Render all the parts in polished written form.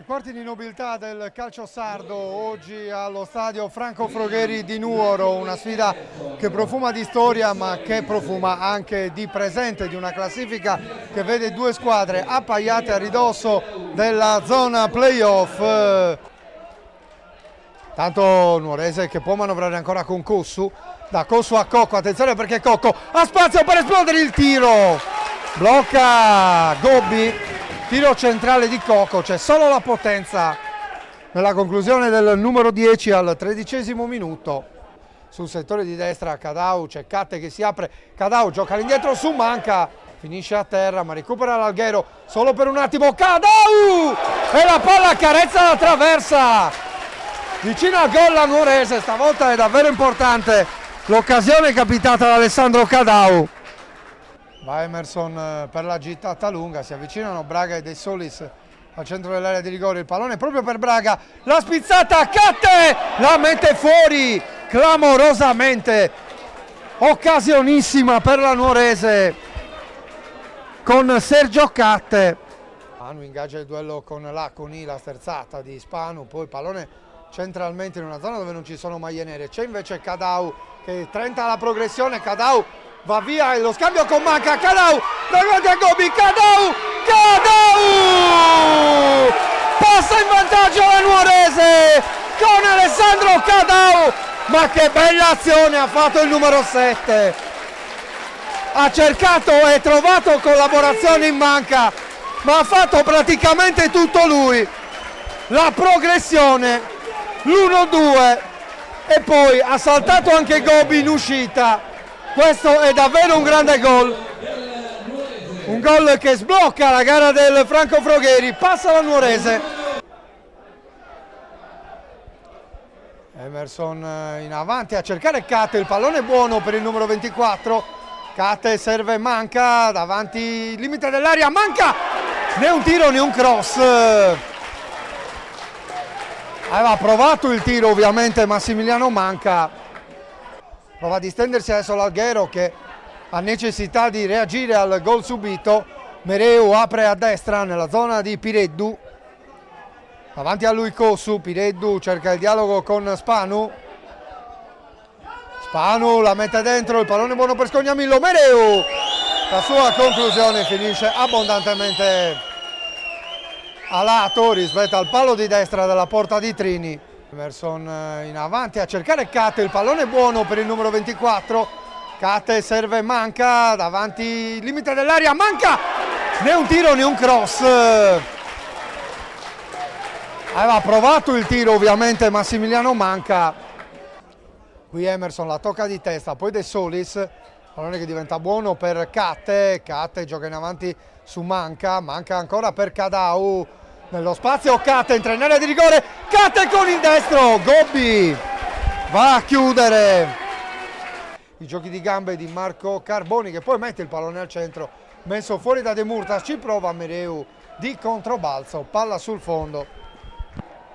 I quarti di nobiltà del calcio sardo oggi allo stadio Franco Frogheri di Nuoro, una sfida che profuma di storia ma che profuma anche di presente, di una classifica che vede due squadre appaiate a ridosso della zona playoff. Tanto Nuorese che può manovrare ancora con Cossu, da Cossu a Cocco, attenzione perché Cocco ha spazio per esplodere, il tiro, blocca Gobbi. Tiro centrale di Cocco, c'è solo la potenza nella conclusione del numero 10 al 13° minuto. Sul settore di destra Cadau, c'è Catte che si apre, Cadau gioca all'indietro su Manca, finisce a terra ma recupera l'Alghero solo per un attimo, Cadau! E la palla carezza la traversa! Vicino al gol la Nuorese, stavolta è davvero importante l'occasione capitata da Alessandro Cadau. Va Emerson per la gittata lunga, si avvicinano Braga e De Solis al centro dell'area di rigore, il pallone proprio per Braga, la spizzata, Catte la mette fuori clamorosamente, occasionissima per la Nuorese con Sergio Catte. Spanu ingaggia il duello con Laconi, la sterzata di Spanu, poi pallone centralmente in una zona dove non ci sono maglie nere, c'è invece Cadau che tenta la progressione, Cadau va via e lo scambio con Manca, Cadau davanti a Gobbi, Cadau passa in vantaggio la Nuorese con Alessandro Cadau, ma che bella azione ha fatto il numero 7, ha cercato e trovato collaborazione in Manca ma ha fatto praticamente tutto lui, la progressione, l'1-2 e poi ha saltato anche Gobbi in uscita. Questo è davvero un grande gol, un gol che sblocca la gara del Franco Frogheri, passa la Nuorese. Emerson in avanti a cercare Catte, il pallone è buono per il numero 24, Catte serve Manca, davanti limite dell'area, Manca, né un tiro né un cross. Aveva provato il tiro ovviamente Massimiliano Manca. Prova a distendersi adesso l'Alghero che ha necessità di reagire al gol subito. Mereu apre a destra nella zona di Pireddu. Davanti a lui Cossu, Pireddu cerca il dialogo con Spanu. Spanu la mette dentro, il pallone buono per Scognamillo. Mereu, la sua conclusione finisce abbondantemente a lato rispetto al palo di destra della porta di Trini. Emerson in avanti a cercare Catte, il pallone è buono per il numero 24, Catte serve Manca, davanti limite dell'area, Manca, né un tiro né un cross. Aveva provato il tiro ovviamente Massimiliano Manca, qui Emerson la tocca di testa, poi De Solis, pallone che diventa buono per Catte, Catte gioca in avanti su Manca, Manca ancora per Cadau. Nello spazio Catte entra in area di rigore, Catte con il destro, Gobbi va a chiudere. I giochi di gambe di Marco Carboni che poi mette il pallone al centro, messo fuori da De Murtas, ci prova Mereu di controbalzo, palla sul fondo,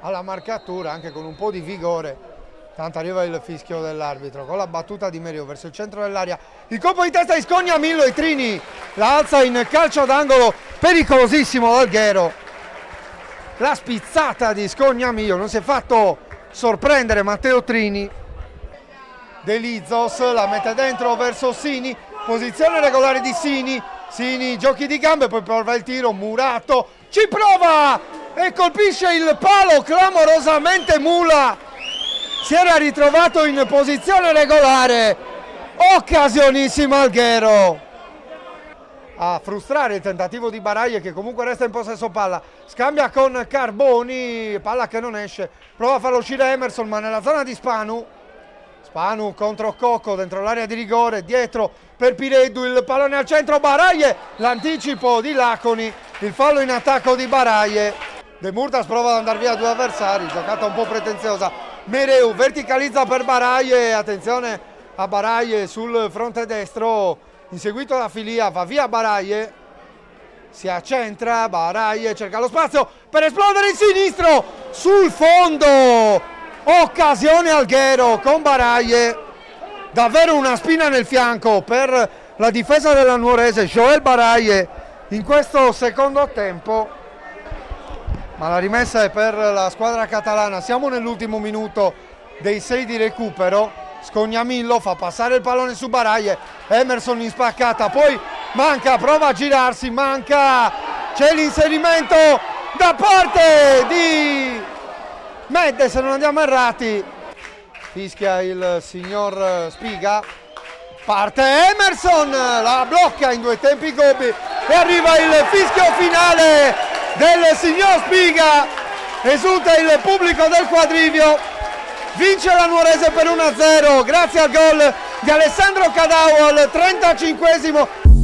alla marcatura anche con un po' di vigore, tanto arriva il fischio dell'arbitro, con la battuta di Mereu verso il centro dell'area, il colpo di testa di Scognamillo e Trini la alza in calcio d'angolo, pericolosissimo l'Alghero. La spizzata di Scognamillo, non si è fatto sorprendere Matteo Trini. De Lizos la mette dentro verso Sini, posizione regolare di Sini, Sini giochi di gambe, poi prova il tiro, Murato ci prova e colpisce il palo clamorosamente Mula, si era ritrovato in posizione regolare, occasionissima Alghero. A frustrare il tentativo di Baraglie che comunque resta in possesso palla, scambia con Carboni, palla che non esce, prova a farlo uscire Emerson ma nella zona di Spanu, Spanu contro Cocco dentro l'area di rigore, dietro per Pireddu, il pallone al centro, Baraglie, l'anticipo di Laconi, il fallo in attacco di Baraglie. De Murtas prova ad andare via due avversari, giocata un po' pretenziosa, Mereu verticalizza per Baraglie, attenzione a Baraglie sul fronte destro, inseguito da Filia, va via Baraglie, si accentra, Baraglie cerca lo spazio per esplodere in sinistro, sul fondo, occasione Alghero con Baraglie, davvero una spina nel fianco per la difesa della Nuorese, Joel Baraglie in questo secondo tempo. ma la rimessa è per la squadra catalana. Siamo nell'ultimo minuto dei 6 di recupero. Scognamillo fa passare il pallone su Baraie, Emerson in spaccata, poi manca, prova a girarsi, manca, c'è l'inserimento da parte di Medde, se non andiamo errati, fischia il signor Spiga, parte Emerson, la blocca in 2 tempi gobbi e arriva il fischio finale del signor Spiga, esulta il pubblico del Quadrivio. Vince la Nuorese per 1-0 grazie al gol di Alessandro Cadao al 35esimo.